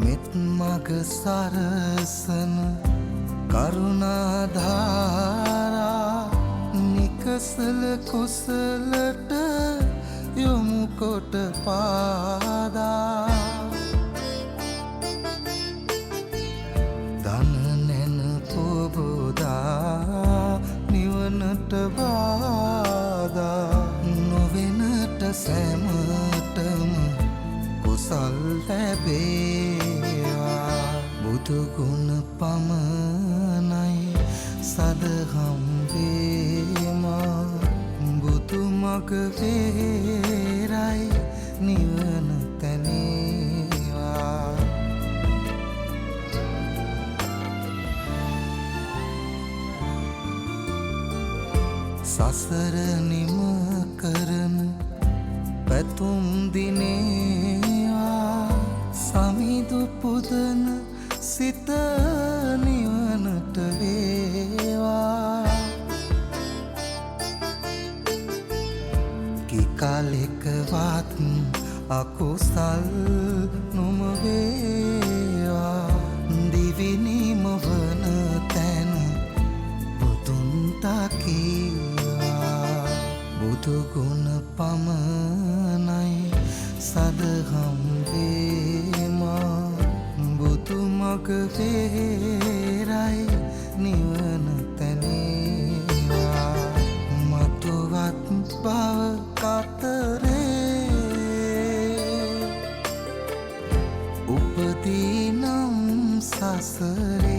මෙත් මග සරසන කරුණාධාරා නිකසල කුසලට යොමු කොට පාදා දන නැන පොබෝදා නිවනට බාදා නොවෙනට සැමටම කුසල් ලැබේවා බුදුගුණ පමණයි සදහම් වේමා බුදු මග වේරයි නිවන තැනේවා සසර නිම කරන පැතුම් දිනේවා සමිදු පුදන සිත නිවනට වේවා කිකාලෙකවත් අකුසල් නොම වේවා දිවිනිම වන තැන බුදුන් තකීවා බුදුගුණ පමණයි සදහම් වේමා බුදු මග වේරයි නිවන තැනේවා මතුවත් බව කතරේ උපදීනම් සසරේ